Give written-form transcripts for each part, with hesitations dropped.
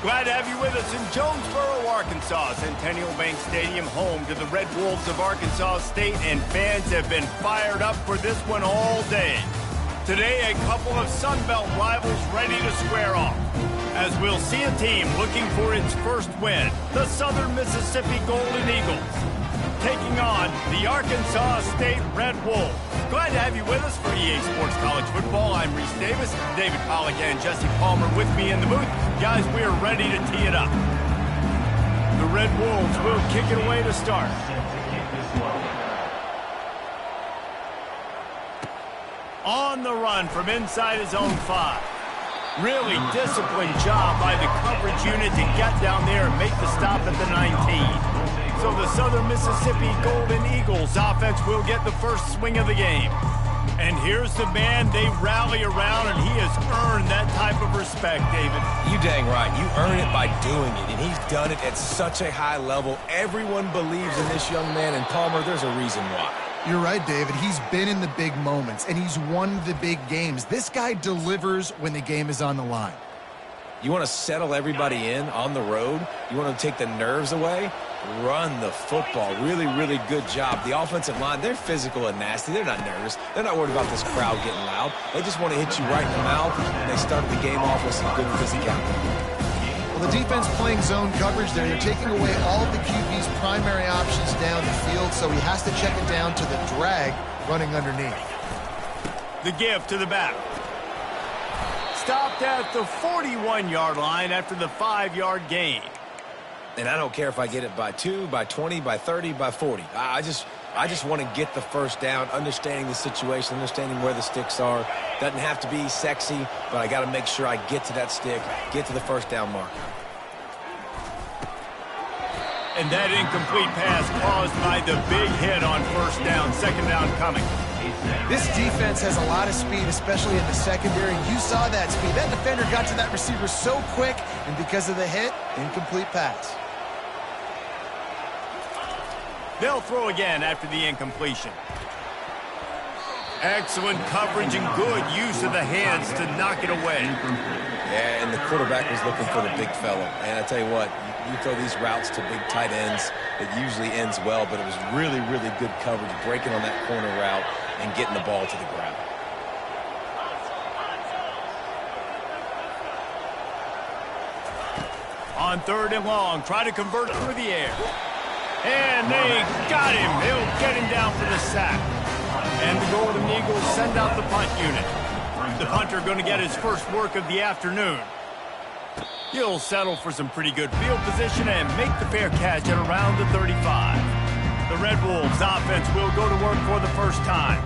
Glad to have you with us in Jonesboro, Arkansas. Centennial Bank Stadium, home to the Red Wolves of Arkansas State, and fans have been fired up for this one all day. Today, a couple of Sun Belt rivals ready to square off, as we'll see a team looking for its first win, the Southern Mississippi Golden Eagles, taking on the Arkansas State Red Wolves. Glad to have you with us for EA Sports College Football. I'm Reese Davis, David Pollack and Jesse Palmer with me in the booth. Guys, we are ready to tee it up. The Red Wolves will kick it away to start. On the run from inside his own 5. Really disciplined job by the coverage unit to get down there and make the stop at the 19. So the Southern Mississippi Golden Eagles offense will get the first swing of the game. And here's the man they rally around, and he has earned that type of respect, David. You dang right. You earn it by doing it, and he's done it at such a high level. Everyone believes in this young man, and Palmer, there's a reason why. You're right, David. He's been in the big moments, and he's won the big games. This guy delivers when the game is on the line. You want to settle everybody in on the road? You want to take the nerves away? Run the football. Really, really good job. The offensive line, they're physical and nasty. They're not nervous. They're not worried about this crowd getting loud. They just want to hit you right in the mouth, and they started the game off with some good physicality. Well, the defense playing zone coverage there. They're taking away all of the QB's primary options down the field, so he has to check it down to the drag running underneath. The give to the back. Stopped at the 41-yard line after the 5-yard gain. And I don't care if I get it by 2, by 20, by 30, by 40. I just want to get the first down, understanding the situation, understanding where the sticks are. Doesn't have to be sexy, but I got to make sure I get to that stick, get to the first down marker. And that incomplete pass caused by the big hit on first down, second down coming. This defense has a lot of speed, especially in the secondary. You saw that speed. That defender got to that receiver so quick, and because of the hit, incomplete pass. They'll throw again after the incompletion. Excellent coverage and good use of the hands to knock it away. Yeah, and the quarterback was looking for the big fella. And I tell you what, you throw these routes to big tight ends, it usually ends well, but it was really, really good coverage, breaking on that corner route and getting the ball to the ground. On 3rd and long, try to convert through the air. And they got him. He'll get him down for the sack. And the Golden Eagles send out the punt unit. The punter going to get his first work of the afternoon. He'll settle for some pretty good field position and make the fair catch at around the 35. The Red Wolves offense will go to work for the first time.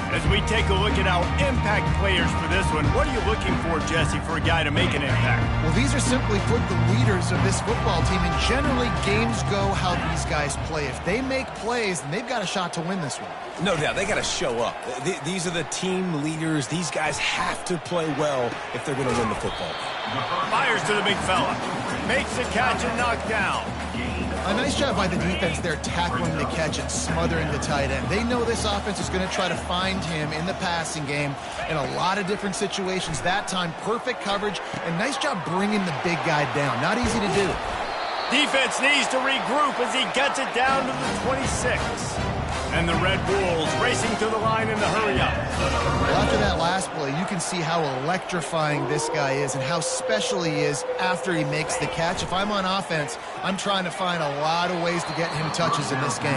As we take a look at our impact players for this one, what are you looking for, Jesse, for a guy to make an impact? Well, these are simply put the leaders of this football team, and generally games go how these guys play. If they make plays, then they've got a shot to win this one. No doubt, they got to show up. These are the team leaders. These guys have to play well if they're going to win the football. Fires to the big fella. Makes the catch and knocked down. A nice job by the defense there, tackling the catch and smothering the tight end. They know this offense is going to try to find him in the passing game in a lot of different situations. That time, perfect coverage, and nice job bringing the big guy down. Not easy to do. Defense needs to regroup as he gets it down to the 26. And the Red Wolves racing to the line in the hurry-up. Well, after that last play, you can see how electrifying this guy is and how special he is after he makes the catch. If I'm on offense, I'm trying to find a lot of ways to get him touches in this game.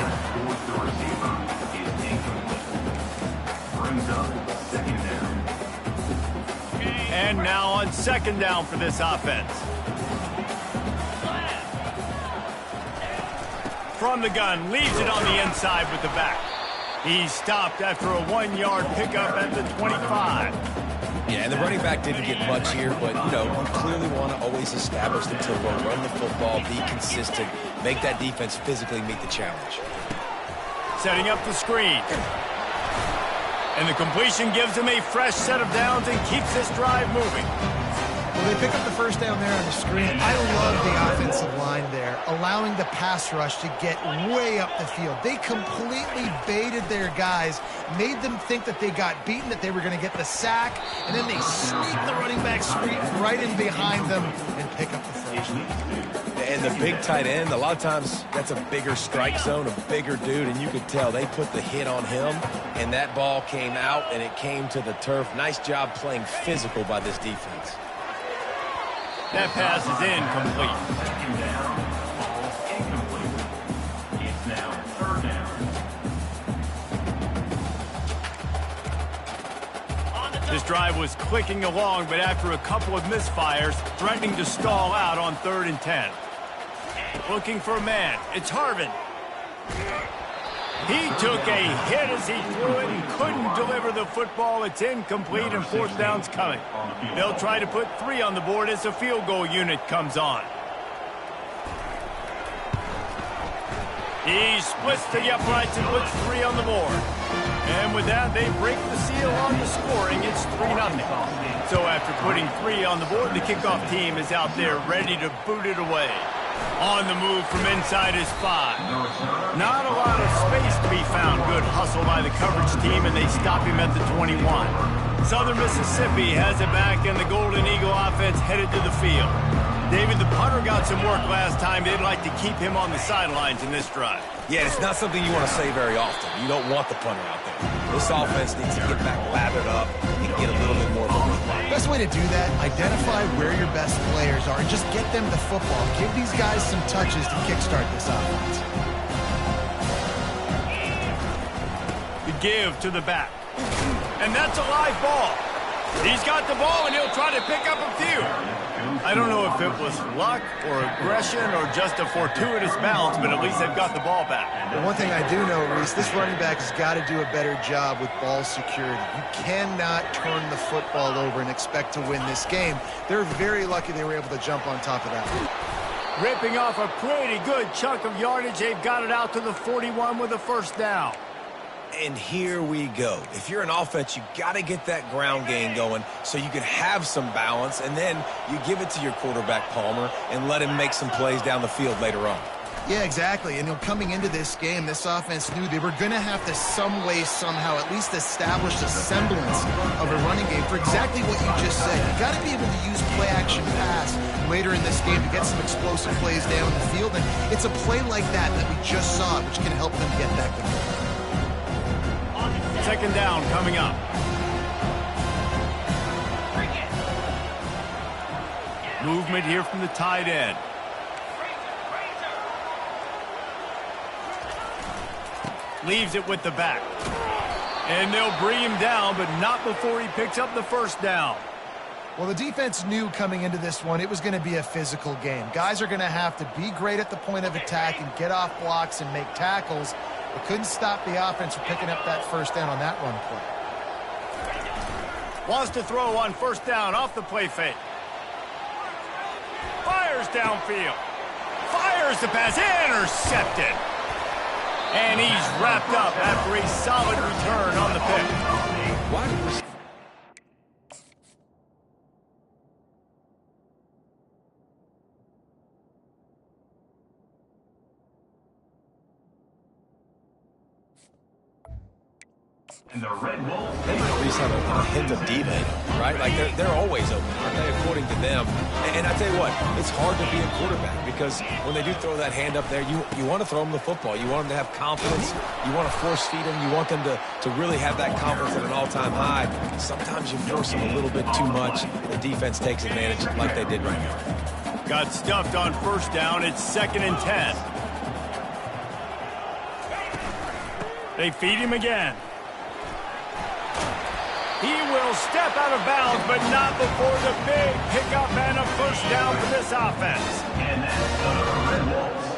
And now on 2nd down for this offense. From the gun, leaves it on the inside with the back. He's stopped after a 1-yard pickup at the 25. Yeah, and the running back didn't get much here, but, you know, you clearly want to always establish the tempo, run the football, be consistent, make that defense physically meet the challenge. Setting up the screen. And the completion gives him a fresh set of downs and keeps this drive moving. Well, they pick up the first down there on the screen. I love the offensive line there, allowing the pass rush to get way up the field. They completely baited their guys, made them think that they got beaten, that they were going to get the sack, and then they sneak the running back screen right in behind them and pick up the first. And the big tight end, a lot of times that's a bigger strike zone, a bigger dude, and you could tell they put the hit on him, and that ball came out, and it came to the turf. Nice job playing physical by this defense. That pass is incomplete. Second down, ball incomplete. It's now third down. This drive was clicking along, but after a couple of misfires, threatening to stall out on 3rd and 10. Looking for a man. It's Harvin. He took a hit as he threw it and couldn't deliver the football. It's incomplete, and 4th down's coming. They'll try to put 3 on the board as the field goal unit comes on. He splits to the uprights and puts 3 on the board. And with that, they break the seal on the scoring. It's 3-0. So after putting 3 on the board, the kickoff team is out there ready to boot it away. On the move from inside his 5. Not a lot of space to be found. Good hustle by the coverage team, and they stop him at the 21. Southern Mississippi has it back, and the Golden Eagle offense headed to the field. David, the punter got some work last time. They'd like to keep him on the sidelines in this drive. Yeah, it's not something you want to say very often. You don't want the punter out there. This offense needs to get back lathered up and get a little bit more of a run. Best way to do that, identify where your best players are and just get them the football. Give these guys some touches to kickstart this offense. The give to the back. And that's a live ball. He's got the ball, and he'll try to pick up a few. I don't know if it was luck or aggression or just a fortuitous bounce, but at least they've got the ball back. The one thing I do know, Reese, this running back has got to do a better job with ball security. You cannot turn the football over and expect to win this game. They're very lucky they were able to jump on top of that. Ripping off a pretty good chunk of yardage. They've got it out to the 41 with a 1st down. And here we go. If you're an offense, you got to get that ground game going so you can have some balance, and then you give it to your quarterback, Palmer, and let him make some plays down the field later on. Yeah, exactly. And coming into this game, this offense knew they were going to have to some way, somehow, at least establish a semblance of a running game for exactly what you just said. You got to be able to use play-action pass later in this game to get some explosive plays down the field. And it's a play like that we just saw, which can help them get that going. 2nd down coming up. Movement here from the tight end. Leaves it with the back. And they'll bring him down, but not before he picks up the 1st down. Well, the defense knew coming into this one it was going to be a physical game. Guys are going to have to be great at the point of attack and get off blocks and make tackles. But couldn't stop the offense from picking up that 1st down on that run play. Wants to throw on 1st down off the play fake. Fires downfield. Fires the pass. Intercepted. And he's wrapped up after a solid return on the pick. Why? And the Red Wolves. They might at least have a hint of D-man, right? Like, they're always open, aren't they, according to them? And I tell you what, it's hard to be a quarterback because when they do throw that hand up there, you want to throw them the football. You want them to have confidence. You want to force feed them. You want them to really have that confidence at an all-time high. Sometimes you force them a little bit too much. The defense takes advantage like they did right now. Got stuffed on 1st down. It's 2nd and 10. They feed him again. He will step out of bounds, but not before the big pickup and a 1st down for this offense. And that's the Red Wolves.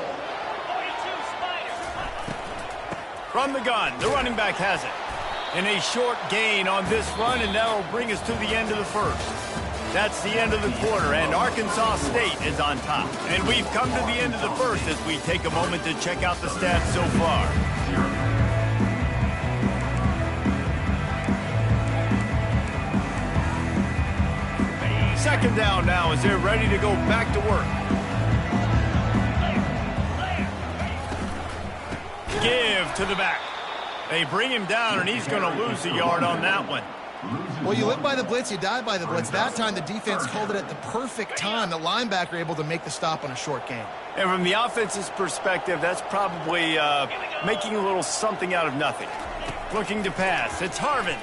From the gun, the running back has it. And a short gain on this run, and that'll bring us to the end of the 1st. That's the end of the quarter, and Arkansas State is on top. And we've come to the end of the 1st as we take a moment to check out the stats so far. 2nd down now as they're ready to go back to work. Give to the back. They bring him down, and he's going to lose a yard on that one. Well, you live by the blitz, you die by the blitz. That time, the defense called it at the perfect time. The linebacker able to make the stop on a short gain. And from the offense's perspective, that's probably making a little something out of nothing. Looking to pass. It's Harvin.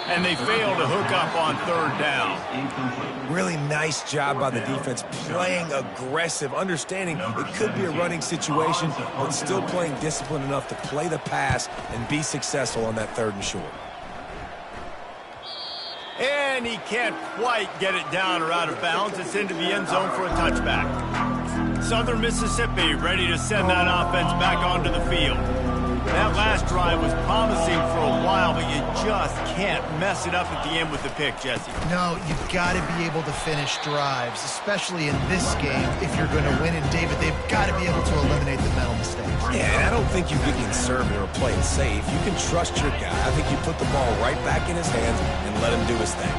And they fail to hook up on third down. Really nice job by the defense, playing aggressive, understanding it could be a running situation, but still playing disciplined enough to play the pass and be successful on that third and short. And he can't quite get it down or out of bounds. It's into the end zone for a touchback. Southern Mississippi ready to send that offense back onto the field. That last drive was promising for a while, but you just can't mess it up at the end with the pick, Jesse. No, you've got to be able to finish drives, especially in this game if you're going to win. And, David, they've got to be able to eliminate the mental mistakes. Yeah, and I don't think you get conservative or play it safe. You can trust your guy. I think you put the ball right back in his hands and let him do his thing.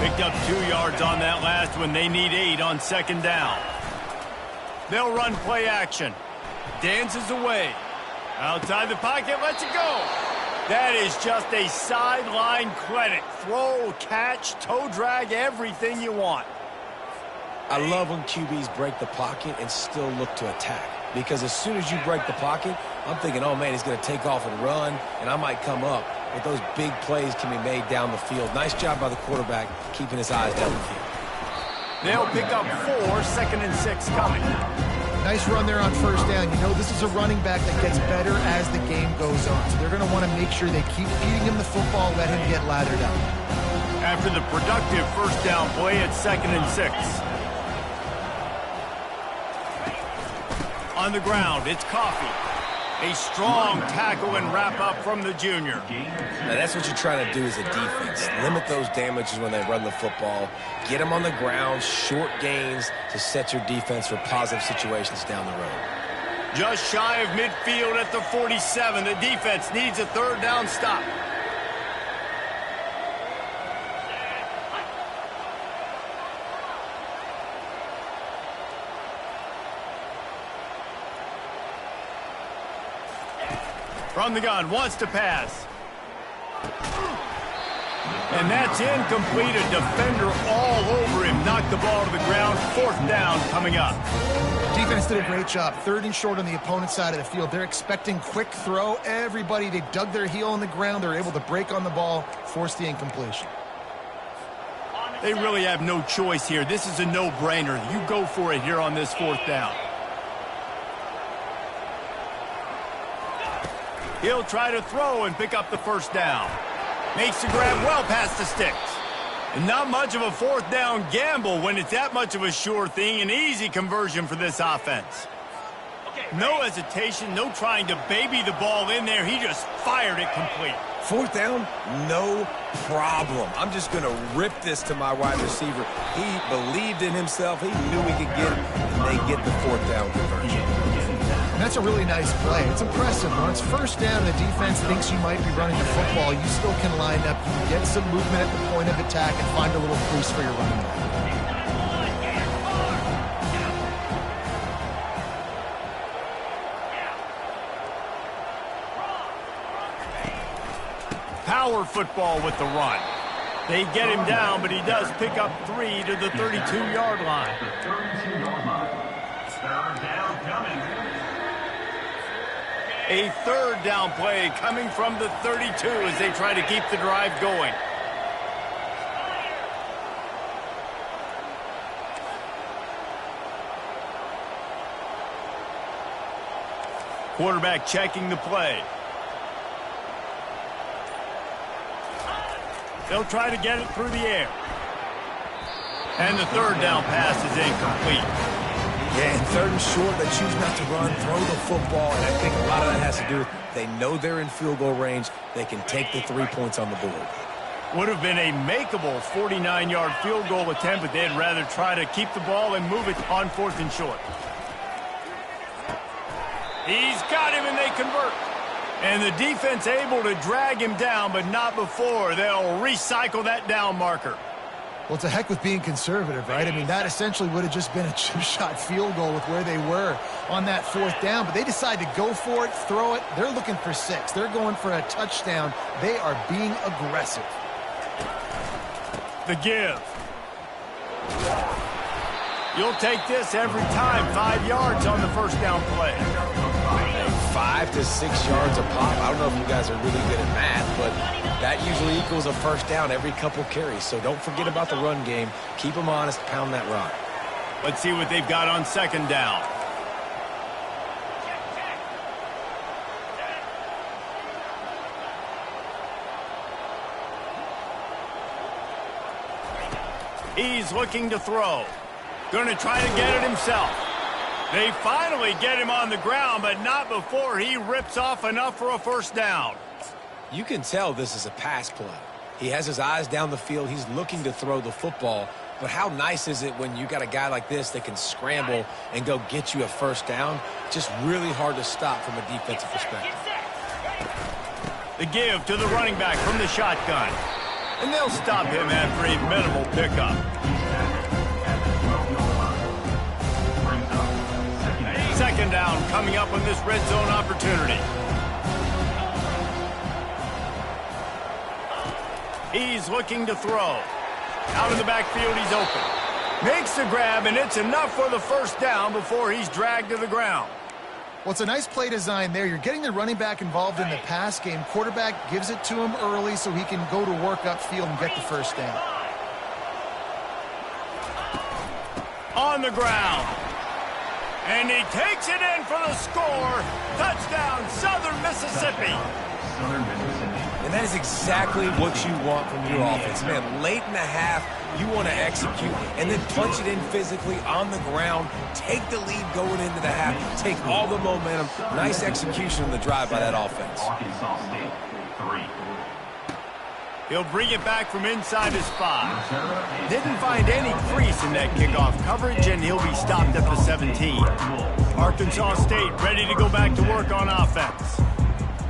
Picked up 2 yards on that last one. They need 8 on second down. They'll run play action. Dances away. Outside the pocket, lets it go. That is just a sideline clinic. Throw, catch, toe drag, everything you want. I love when QBs break the pocket and still look to attack. Because as soon as you break the pocket, I'm thinking, oh, man, he's going to take off and run, and I might come up. But those big plays can be made down the field. Nice job by the quarterback keeping his eyes down the field. They'll pick up 4, 2nd and 6 coming. Nice run there on first down. You know, this is a running back that gets better as the game goes on. So they're going to want to make sure they keep feeding him the football, let him get lathered up. After the productive first down play, it's 2nd and 6. On the ground, it's Coffee. A strong tackle and wrap up from the junior. Now that's what you're trying to do as a defense. Limit those damages when they run the football. Get them on the ground, short gains to set your defense for positive situations down the road. Just shy of midfield at the 47. The defense needs a third down stop. From the gun, wants to pass. And that's incomplete. A defender all over him. Knocked the ball to the ground. 4th down coming up. Defense did a great job. 3rd and short on the opponent's side of the field. They're expecting quick throw. Everybody, they dug their heel on the ground. They're able to break on the ball, force the incompletion. They really have no choice here. This is a no-brainer. You go for it here on this 4th down. He'll try to throw and pick up the first down. Makes the grab well past the sticks. And not much of a 4th down gamble when it's that much of a sure thing. An easy conversion for this offense. No hesitation, no trying to baby the ball in there. He just fired it complete. 4th down, no problem. I'm just going to rip this to my wide receiver. He believed in himself. He knew he could get it, and they get the 4th down conversion. And that's a really nice play. It's impressive. When it's first down, the defense thinks you might be running the football. You still can line up. You can get some movement at the point of attack and find a little crease for your running back. Power football with the run. They get him down, but he does pick up 3 to the 32-yard line. The 32-yard line. 3rd down coming. A 3rd down play coming from the 32 as they try to keep the drive going. Quarterback checking the play. They'll try to get it through the air. And the 3rd down pass is incomplete. Yeah, and 3rd and short, they choose not to run, throw the football, and I think a lot of that has to do with they know they're in field goal range. They can take the 3 points on the board. Would have been a makeable 49-yard field goal attempt, but they'd rather try to keep the ball and move it on 4th and short. He's got him, and they convert. And the defense able to drag him down, but not before. They'll recycle that down marker. Well, it's a heck with being conservative, right? I mean, that essentially would have just been a two-shot field goal with where they were on that 4th down, but they decide to go for it, throw it. They're looking for 6. They're going for a touchdown. They are being aggressive. The give. You'll take this every time. 5 yards on the first down play. 5 to 6 yards a pop. I don't know if you guys are really good at math, but that usually equals a first down every couple carries. So don't forget about the run game. Keep them honest. Pound that rock. Let's see what they've got on 2nd down. He's looking to throw. Going to try to get it himself. They finally get him on the ground, but not before he rips off enough for a first down. You can tell this is a pass play. He has his eyes down the field. He's looking to throw the football. But how nice is it when you got a guy like this that can scramble and go get you a first down? Just really hard to stop from a defensive perspective. The give to the running back from the shotgun. And they'll stop him after a minimal pickup. 2nd down coming up on this red zone opportunity. He's looking to throw. Out in the backfield, he's open. Makes the grab, and it's enough for the first down before he's dragged to the ground. Well, it's a nice play design there. You're getting the running back involved in the pass game. Quarterback gives it to him early so he can go to work upfield and get the first down. On the ground. And he takes it in for the score. Touchdown, Southern Mississippi. Southern Mississippi. And that is exactly what you want from your offense. Man, late in the half, you want to execute and then punch it in physically on the ground. Take the lead going into the half. Take all the momentum. Nice execution on the drive by that offense. Arkansas State, 3. He'll bring it back from inside his 5. Didn't find any crease in that kickoff coverage, and he'll be stopped at the 17. Arkansas State ready to go back to work on offense.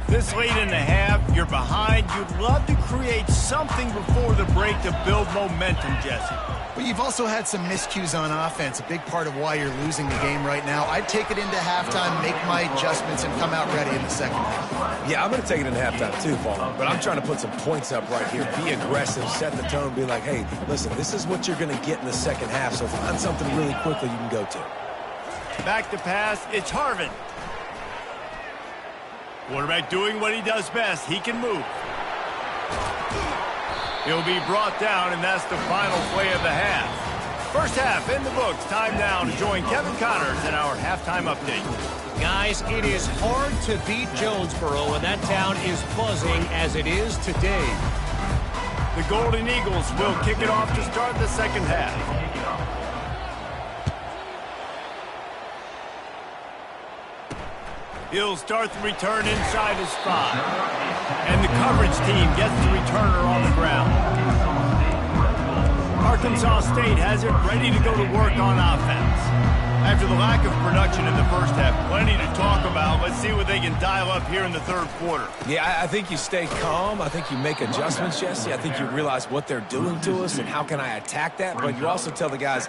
This late in the half, you're behind. You'd love to create something before the break to build momentum, Jesse. But you've also had some miscues on offense, a big part of why you're losing the game right now. I'd take it into halftime, make my adjustments, and come out ready in the second half. Yeah, I'm going to take it into halftime too, Paul. But I'm trying to put some points up right here. Be aggressive, set the tone, be like, hey, listen, this is what you're going to get in the second half, so find something really quickly you can go to. Back to pass, it's Harvin. Quarterback doing what he does best. He can move. He'll be brought down, and that's the final play of the half. First half in the books. Time now to join Kevin Connors in our halftime update. Guys, it is hard to beat Jonesboro, and that town is buzzing as it is today. The Golden Eagles will kick it off to start the second half. He'll start the return inside his 5. And the coverage team gets the returner on the ground. Arkansas State has it ready to go to work on offense. After the lack of production in the first half, plenty to talk about. Let's see what they can dial up here in the third quarter. Yeah, I think you stay calm. I think you make adjustments, Jesse. I think you realize what they're doing to us and how can I attack that. But you also tell the guys,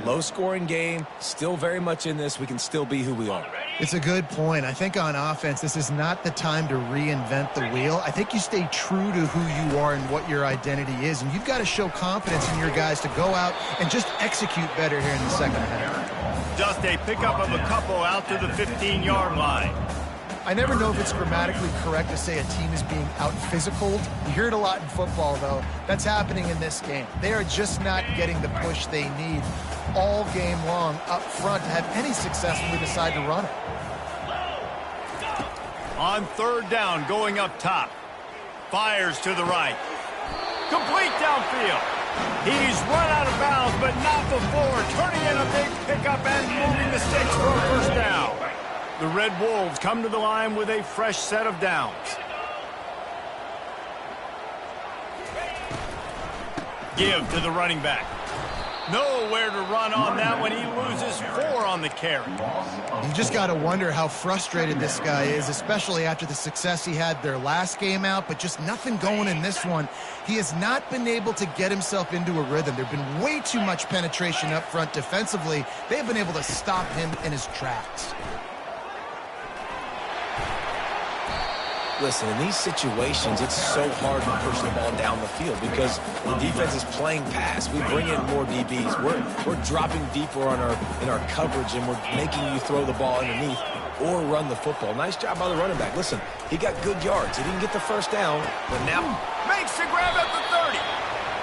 low-scoring game, still very much in this. We can still be who we are. It's a good point. I think on offense, this is not the time to reinvent the wheel. I think you stay true to who you are and what your identity is. And you've got to show confidence in your guys to go out and just execute better here in the second half. Just a pickup of a couple out to the 15-yard line. I never know if it's grammatically correct to say a team is being out-physicaled. You hear it a lot in football, though. That's happening in this game. They are just not getting the push they need all game long up front to have any success when we decide to run it. On third down, going up top. Fires to the right. Complete downfield. He's run out of bounds, but not before turning in a big pickup and moving the sticks for a first down. The Red Wolves come to the line with a fresh set of downs. Give to the running back. Nowhere to run on that one. He loses 4 on the carry. You just got to wonder how frustrated this guy is, especially after the success he had their last game out, but just nothing going in this one. He has not been able to get himself into a rhythm. There's been way too much penetration up front defensively. They've been able to stop him in his tracks. Listen, in these situations, it's so hard to push the ball down the field because the defense is playing pass. We bring in more DBs. We're dropping deeper in our coverage, and we're making you throw the ball underneath or run the football. Nice job by the running back. Listen, he got good yards. He didn't get the first down, but now Makes the grab at the 30.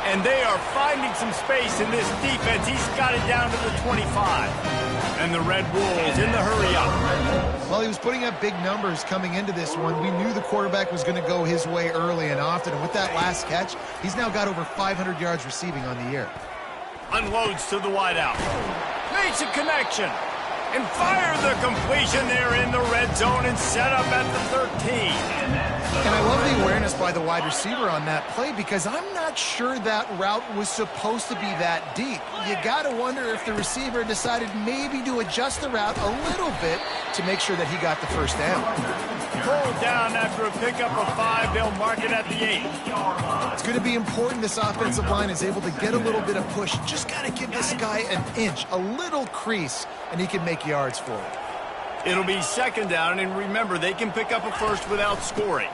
And they are finding some space in this defense. He's got it down to the 25. And the Red Wolves in the hurry-up. Well, he was putting up big numbers coming into this one. We knew the quarterback was going to go his way early and often. And with that last catch, he's now got over 500 yards receiving on the year. Unloads to the wideout. Makes a connection. And fire the completion there in the red zone and set up at the 13. And I love the awareness by the wide receiver on that play because I'm not sure that route was supposed to be that deep. You got to wonder if the receiver decided maybe to adjust the route a little bit to make sure that he got the first down. Pulled down after a pickup of 5. They'll mark it at the 8. It's going to be important this offensive line is able to get a little bit of push. Just got to give this guy an inch, a little crease, and he can make yards for it. It'll be second down, and remember, they can pick up a first without scoring.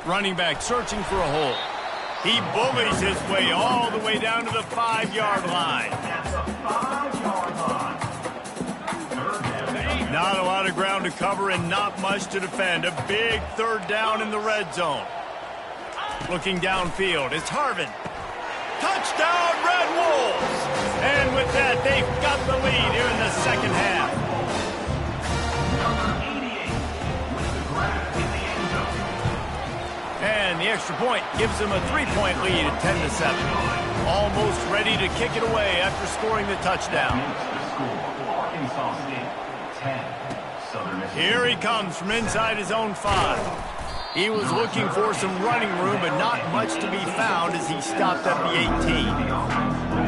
Running back searching for a hole. He bullies his way all the way down to the 5-yard line. Not a lot of ground to cover and not much to defend. A big third down in the red zone. Looking downfield, it's Harvin. Touchdown, Red Wolves! And with that, they've got the lead here in the second half. And the extra point gives them a 3-point lead at 10-7. Almost ready to kick it away after scoring the touchdown. Here he comes from inside his own 5. He was looking for some running room, but not much to be found as he stopped at the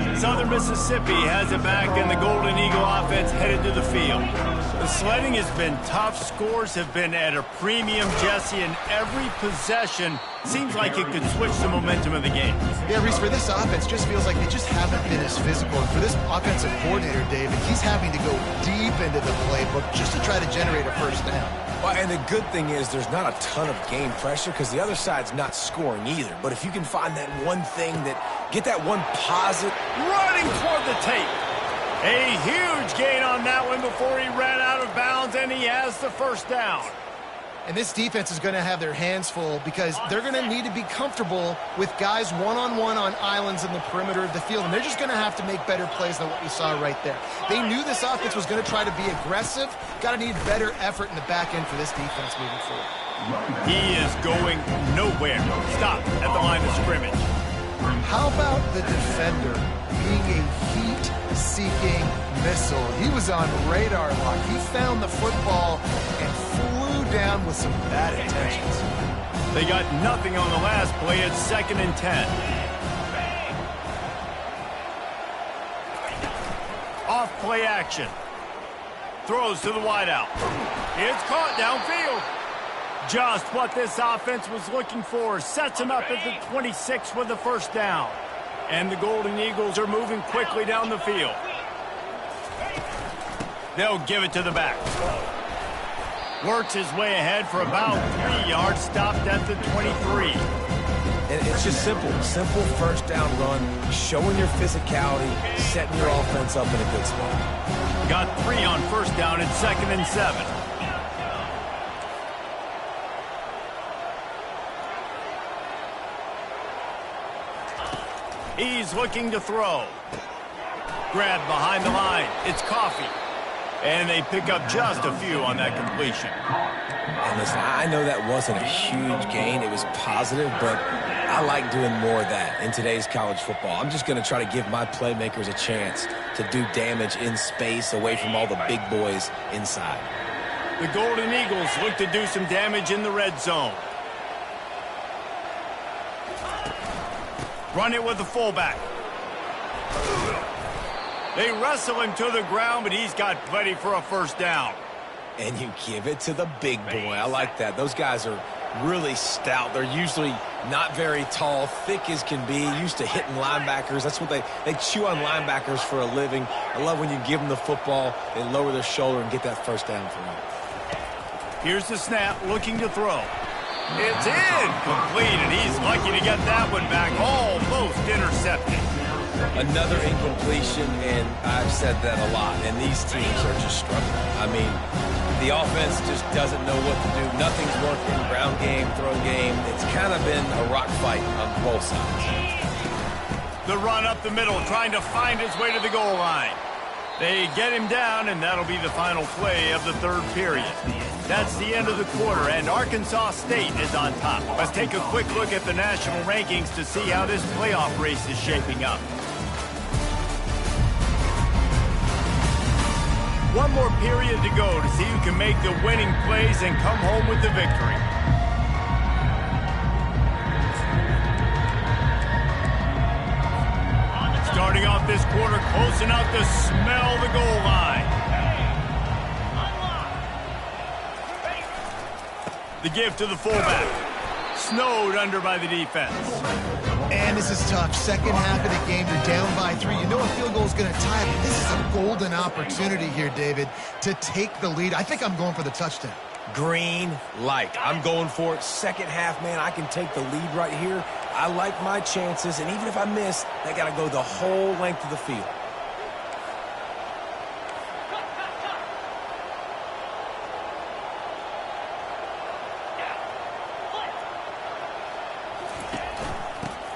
18. Southern Mississippi has it back, and the Golden Eagle offense headed to the field. The sledding has been tough. Scores have been at a premium, Jesse, and every possession seems like it could switch the momentum of the game. Yeah, Reese, for this offense, just feels like they just haven't been as physical. And for this offensive coordinator, David, he's having to go deep into the playbook just to try to generate a first down. Well, and the good thing is there's not a ton of game pressure because the other side's not scoring either. But if you can find that one thing get that one positive. Running toward the tape. A huge gain on that one before he ran out of bounds, and he has the first down. And this defense is going to have their hands full because they're going to need to be comfortable with guys one-on-one on islands in the perimeter of the field. And they're just going to have to make better plays than what we saw right there. They knew this offense was going to try to be aggressive. Got to need better effort in the back end for this defense moving forward. He is going nowhere. Stop at the line of scrimmage. How about the defender being a heat-seeking missile? He was on radar lock. He found the football and flew down with some bad intentions. They got nothing on the last play. It's 2nd and 10. Off play action. Throws to the wideout. It's caught downfield. Just what this offense was looking for. Sets him up at the 26 with the first down. And the Golden Eagles are moving quickly down the field. They'll give it to the back. Works his way ahead for about 3 yards. Stopped at the 23. And it's just simple first down run, showing your physicality, setting your offense up in a good spot. Got 3 on first down at 2nd and 7. He's looking to throw. Grabbed behind the line. It's Coffee. And they pick up just a few on that completion. And listen, I know that wasn't a huge gain. It was positive, but I like doing more of that in today's college football. I'm just going to try to give my playmakers a chance to do damage in space away from all the big boys inside. The Golden Eagles look to do some damage in the red zone. Run it with the fullback. They wrestle him to the ground, but he's got plenty for a first down. And you give it to the big boy. I like that. Those guys are really stout. They're usually not very tall, thick as can be, used to hitting linebackers. That's what they chew on linebackers for a living. I love when you give them the football, they lower their shoulder and get that first down for them. Here's the snap, looking to throw. It's incomplete, and he's lucky to get that one back. Almost intercepted. Another incompletion, and I've said that a lot, and these teams are just struggling. I mean, the offense just doesn't know what to do. Nothing's working, ground game, throw game. It's kind of been a rock fight on both sides. The run up the middle, trying to find his way to the goal line. They get him down, and that'll be the final play of the third period. That's the end of the quarter, and Arkansas State is on top. Let's take a quick look at the national rankings to see how this playoff race is shaping up. One more period to go to see who can make the winning plays and come home with the victory. Starting off this quarter close enough to smell the goal line. The give to the fullback. Snowed under by the defense. And this is tough. Second half of the game, you're down by 3. You know a field goal is going to tie it, but this is a golden opportunity here, David, to take the lead. I think I'm going for the touchdown. Green light. I'm going for it. Second half, man, I can take the lead right here. I like my chances, and even if I miss, they got to go the whole length of the field.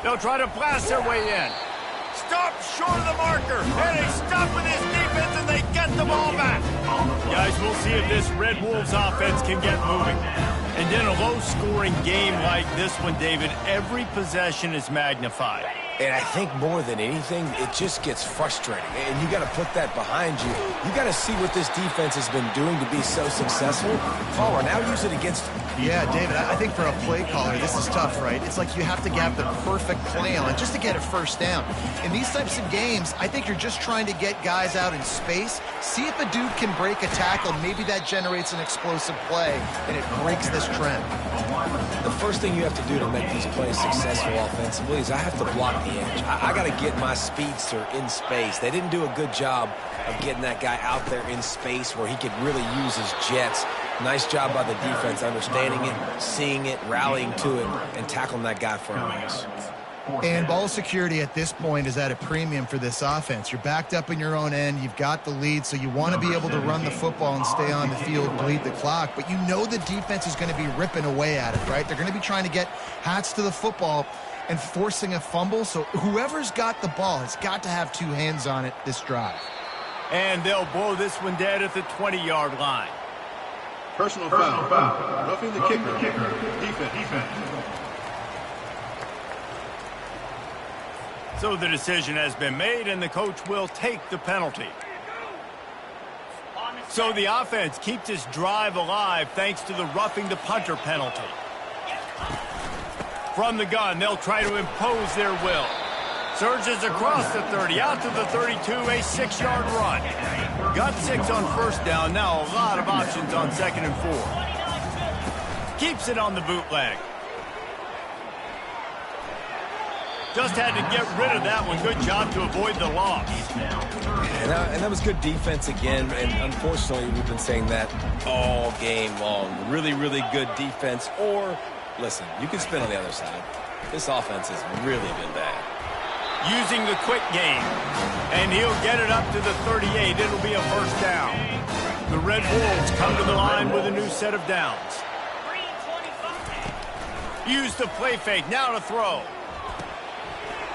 They'll try to blast their way in. Stop short of the marker. And they stop with his defense, and they get the ball back. Guys, we'll see if this Red Wolves offense can get moving. And in a low-scoring game like this one, David, every possession is magnified. And I think more than anything, it just gets frustrating. And you got to put that behind you. You got to see what this defense has been doing to be so successful. Caller, now use it against them. Yeah, David, I think for a play caller, this is tough, right? It's like you have to have the perfect plan just to get a first down. In these types of games, I think you're just trying to get guys out in space, see if a dude can break a tackle. Maybe that generates an explosive play, and it breaks this trend. The first thing you have to do to make these plays successful offensively is I have to block the edge. I got to get my speedster in space. They didn't do a good job of getting that guy out there in space where he could really use his jets. Nice job by the defense, understanding it, seeing it, rallying to it, and tackling that guy for a miss. And ball security at this point is at a premium for this offense. You're backed up in your own end. You've got the lead, so you want to be able to run the football and stay on the field, bleed the clock. But you know the defense is going to be ripping away at it, right? They're going to be trying to get hats to the football and forcing a fumble. So whoever's got the ball has got to have two hands on it this drive. And they'll blow this one dead at the 20-yard line. Personal foul. Roughing the kicker. Defense. So the decision has been made, and the coach will take the penalty. So the offense keeps this drive alive thanks to the roughing the punter penalty. From the gun, they'll try to impose their will. Surges across the 30, out to the 32, a 6-yard run. Got 6 on first down, now a lot of options on 2nd and 4. Keeps it on the bootleg. Just had to get rid of that one. Good job to avoid the loss. And that was good defense again, and unfortunately we've been saying that all game long. Really, really good defense. Or, listen, you can spin on the other side. This offense has really been bad. Using the quick game, and he'll get it up to the 38. It'll be a first down. The Red Wolves come to the line with a new set of downs. Use the play fake, now to throw.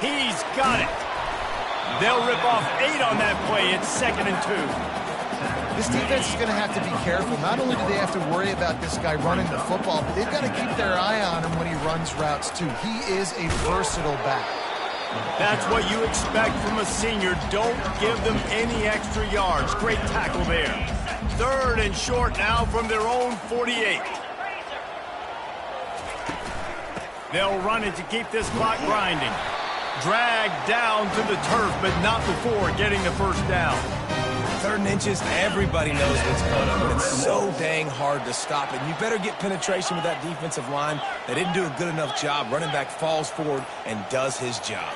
He's got it. They'll rip off 8 on that play. It's 2nd and 2. This defense is going to have to be careful. Not only do they have to worry about this guy running the football, but they've got to keep their eye on him when he runs routes too. He is a versatile back. That's what you expect from a senior. Don't give them any extra yards. Great tackle there. 3rd and short now from their own 48. They'll run it to keep this clock grinding. Dragged down to the turf, but not before getting the first down. 3rd and inches, everybody knows what's coming, but it's so dang hard to stop it. You better get penetration with that defensive line. They didn't do a good enough job. Running back falls forward and does his job.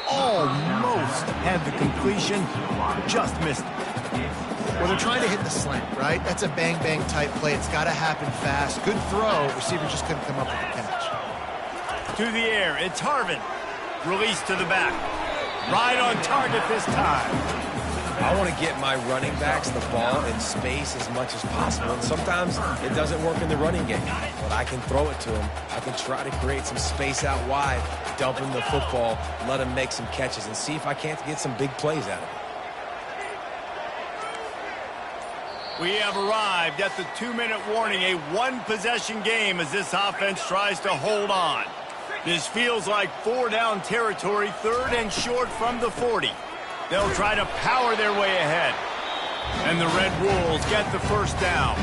Almost had the completion, just missed it. Well, they're trying to hit the slant, right? That's a bang-bang type play. It's got to happen fast. Good throw. Receiver just couldn't come up with the catch. To the air, it's Harvin. Release to the back. Right on target this time. I want to get my running backs the ball in space as much as possible. And sometimes it doesn't work in the running game, but I can throw it to them. I can try to create some space out wide, dump him the football, let him make some catches, and see if I can't get some big plays out of it. We have arrived at the 2-minute warning, a one-possession game as this offense tries to hold on. This feels like 4-down territory, 3rd and short from the 40. They'll try to power their way ahead. And the Red Wolves get the first down.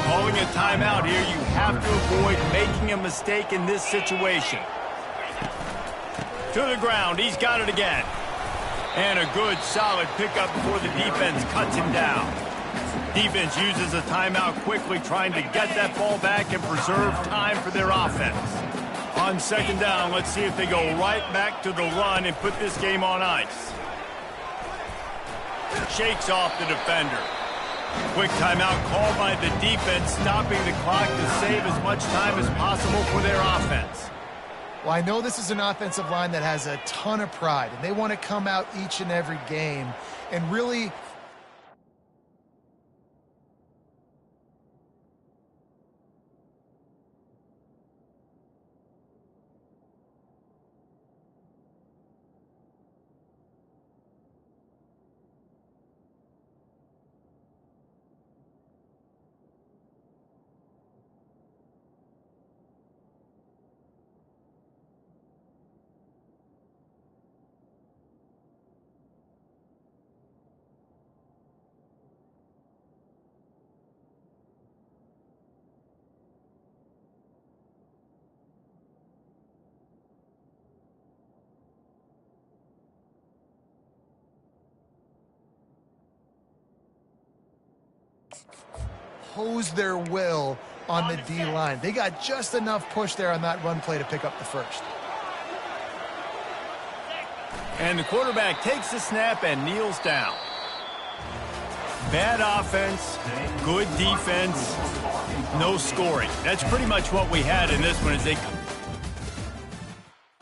Calling a timeout here, you have to avoid making a mistake in this situation. To the ground, he's got it again. And a good, solid pickup before the defense cuts him down. Defense uses a timeout quickly, trying to get that ball back and preserve time for their offense. On 2nd down, let's see if they go right back to the run and put this game on ice. Shakes off the defender. Quick timeout called by the defense, stopping the clock to save as much time as possible for their offense. Well, I know this is an offensive line that has a ton of pride, and they want to come out each and every game and really impose their will on the D-line. They got just enough push there on that run play to pick up the first. And the quarterback takes the snap and kneels down. Bad offense, good defense, no scoring. That's pretty much what we had in this one as they